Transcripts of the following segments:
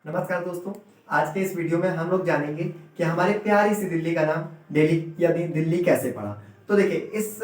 नमस्कार दोस्तों। आज के इस वीडियो में हम लोग जानेंगे कि हमारे प्यारी सी दिल्ली का नाम दिल्ली या दिल्ली कैसे पड़ा। तो देखिए इस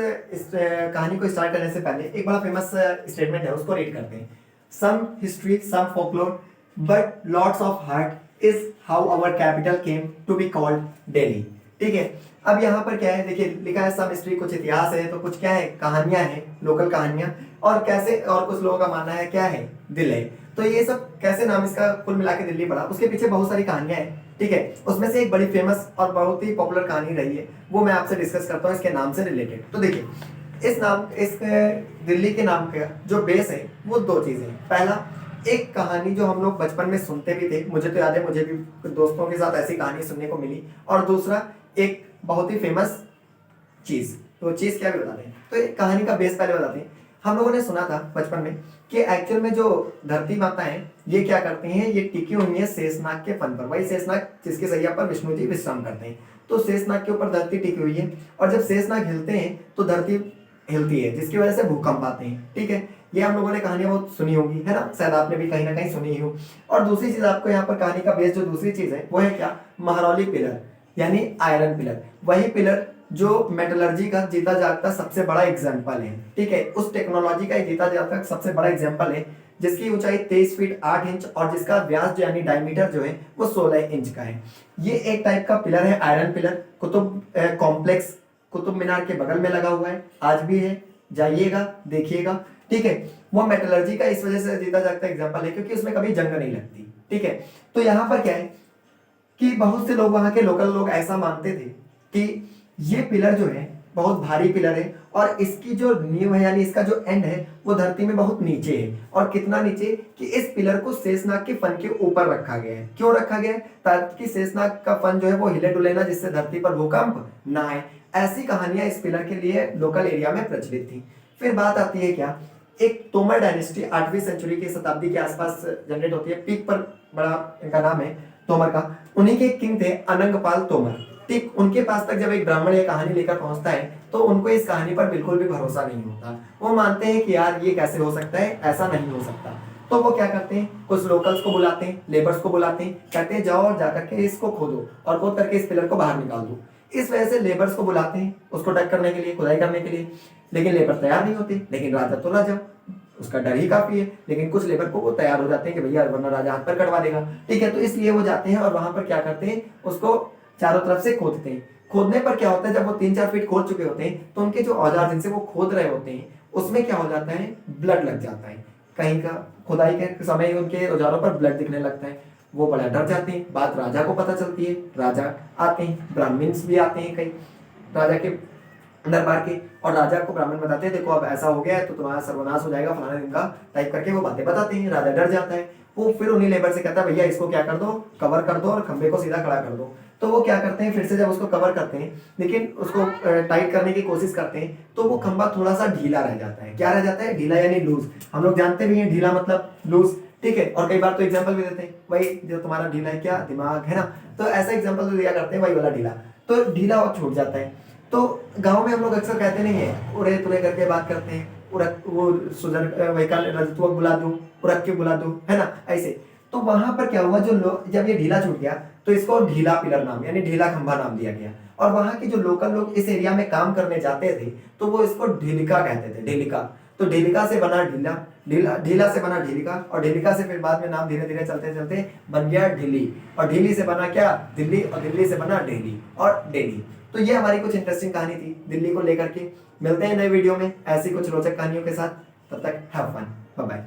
कहानी को स्टार्ट करने से पहले एक बड़ा फेमस स्टेटमेंट है, उसको रीड करते हैं। Some history some folklore but lots of heart is how our capital came to be called Delhi. ठीक है, अब यहाँ पर क्या है, देखिए लिखा है सम हिस्ट्री, कुछ इतिहास है, तो कुछ क्या है, कहानियां हैं, लोकल कहानियां, और कैसे, और कुछ लोगों का मानना है क्या है, दिल है। तो ये सब कैसे नाम इसका कुल मिला के दिल्ली पड़ा, उसके पीछे बहुत सारी कहानियां हैं। ठीक है, उसमें से एक बड़ी फेमस और बहुत ही पॉपुलर कहानी रही है, वो मैं आपसे डिस्कस करता हूँ इसके नाम से रिलेटेड। तो देखिए इस दिल्ली के नाम का जो बेस है वो दो चीजें हैं। पहला, एक कहानी जो हम लोग बचपन में सुनते भी थे, मुझे तो याद है, मुझे भी दोस्तों के साथ ऐसी कहानी सुनने को मिली। और दूसरा, एक बहुत ही फेमस चीज, तो चीज क्या भी बताते हैं, तो एक कहानी का बेस पहले बताते हैं। हम लोगों ने सुना था बचपन में कि एक्चुअल में जो धरती माता है ये क्या करती हैं, ये टिकी हुई है शेषनाग के फन पर। वही शेषनाग जिसके सैया पर विष्णु जी विश्राम करते हैं, तो शेषनाग के ऊपर धरती टिकी हुई है, और जब शेषनाग हिलते हैं तो धरती हिलती है, जिसकी वजह से भूकंप आते हैं। ठीक है, ये हम लोगों ने कहानियां बहुत सुनी होगी, है ना, शायद आपने भी कहीं ना कहीं सुनी ही हो। और दूसरी चीज आपको यहाँ पर कहानी का बेस जो दूसरी चीज है वो है क्या, महरौली पिलर यानी आयरन पिलर। वही पिलर जो मेटलर्जी का जीता जागता सबसे बड़ा एग्जाम्पल है। ठीक है, उस टेक्नोलॉजी का जीता जागता सबसे बड़ा एग्जाम्पल है, जिसकी ऊंचाई 23 फीट 8 इंच और जिसका व्यास जो यानी डायमीटर जो है वो 16 इंच का है। ये एक टाइप का पिलर है, iron pillar. Qutub complex Qutub Minar के बगल में लगा हुआ है, आज भी है, जाइएगा देखिएगा। ठीक है, वो मेटलर्जी का इस वजह से जीता जागता एग्जाम्पल है क्योंकि उसमें कभी जंग नहीं लगती। ठीक है, तो यहाँ पर क्या है कि बहुत से लोग, वहां के लोकल लोग ऐसा मानते थे कि ये पिलर जो है बहुत भारी पिलर है, और इसकी जो नींव है यानी इसका जो एंड है वो धरती में बहुत नीचे है। और कितना नीचे कि इस पिलर को शेषनाग के फन के ऊपर रखा गया है। क्यों रखा गया है, ताकि शेषनाग का फन जो है वो हिले डुले ना, जिससे धरती पर भूकंप ना आए। ऐसी कहानियां इस पिलर के लिए लोकल एरिया में प्रचलित थी। फिर बात आती है क्या, एक तोमर डायनेस्टी 8वीं सेंचुरी की शताब्दी के आसपास जनरेट होती है, पीक पर बड़ा इनका नाम है तोमर का। उन्हीं के किंग थे अनंगपाल तोमर। ठीक, उनके पास तक जब एक ब्राह्मण ये कहानी लेकर पहुंचता है तो उनको इस कहानी पर बिल्कुल भी भरोसा नहीं होता। वो मानते हैं कि यार ये कैसे हो सकता है, ऐसा नहीं हो सकता। तो वो क्या करते हैं, कुछ लोकल्स को बुलाते हैं, लेबर्स को बुलाते हैं, कहते हैं जाओ और जाकर के इसको खोदो और खोद करके इस पिलर को बाहर निकाल दो। इस वजह से लेबर्स को बुलाते हैं उसको डग करने के लिए, खुदाई करने के लिए, लेकिन लेबर तैयार नहीं होते। लेकिन राजा तो राजा, उसका डर ही काफी है, लेकिन कुछ लेबर को वो तैयार हो जाते हैं कि भैया वरना राजा हाथ पर कटवा देगा। ठीक है, तो इसलिए वो जाते हैं और वहां पर क्या करते हैं, उसको चारों तरफ से खोदते हैं। खोदने पर क्या होता है, जब वो 3-4 फीट खोद चुके होते हैं तो उनके जो औजार जिनसे वो खोद रहे होते हैं उसमें क्या हो जाता है, ब्लड लग जाता है। कहीं का खुदाई के समय उनके औजारों पर ब्लड दिखने लगता है। वो बड़ा डर जाते हैं, बात राजा को पता चलती है, राजा आते हैं, ब्राह्मण्स भी आते हैं कई राजा के दरबार के, और राजा को ब्राह्मण बताते हैं देखो अब ऐसा हो गया है तो तुम्हारा सर्वनाश हो जाएगा फलाने दिन का, टाइप करके वो बातें बताते हैं। राजा डर जाता है, वो फिर उन्हीं लेबर से कहता है भैया इसको क्या कर दो, कवर कर दो और खंबे को सीधा खड़ा कर दो। तो वो क्या करते हैं, फिर से जब उसको कवर करते हैं लेकिन उसको टाइट करने की कोशिश करते हैं तो वो खंबा थोड़ा सा ढीला रह जाता है। क्या रह जाता है, ढीला यानी लूज। हम लोग जानते भी हैं ढीला मतलब लूज। ठीक है, और कई बार तो एग्जाम्पल भी देते हैं, वही जो तुम्हारा ढीला है क्या दिमाग, है ना, तो ऐसा एग्जाम्पल तो दिया करते हैं, वही वाला ढीला। तो ढीला और छूट जाता है। तो गांव में हम लोग अक्सर कहते नहीं है, उड़े तुरे करके बात करते हैं, उड़क वो सुजन वैकाल रजतुआ बुला दूं, उड़क के बुला दूं, है ना, ऐसे। तो वहां पर क्या हुआ, जो लोग, जब ये ढीला छूट गया तो इसको ढीला पिलर नाम यानी ढीला खंभा नाम दिया गया। और वहां के जो लोकल लोग इस एरिया में काम करने जाते थे तो वो इसको ढीलिका कहते थे, ढीलिका। तो ढीलिका से बना ढीला, ढीला ढीला से बना ढीलिका, और ढीलिका से फिर बाद में नाम धीरे धीरे चलते चलते बन गया ढीली, और ढीली से बना क्या, दिल्ली, और दिल्ली से बना डेली और डेली। तो ये हमारी कुछ इंटरेस्टिंग कहानी थी दिल्ली को लेकर के। मिलते हैं नए वीडियो में ऐसी कुछ रोचक कहानियों के साथ, तब तक हैव फन, बाय बाय।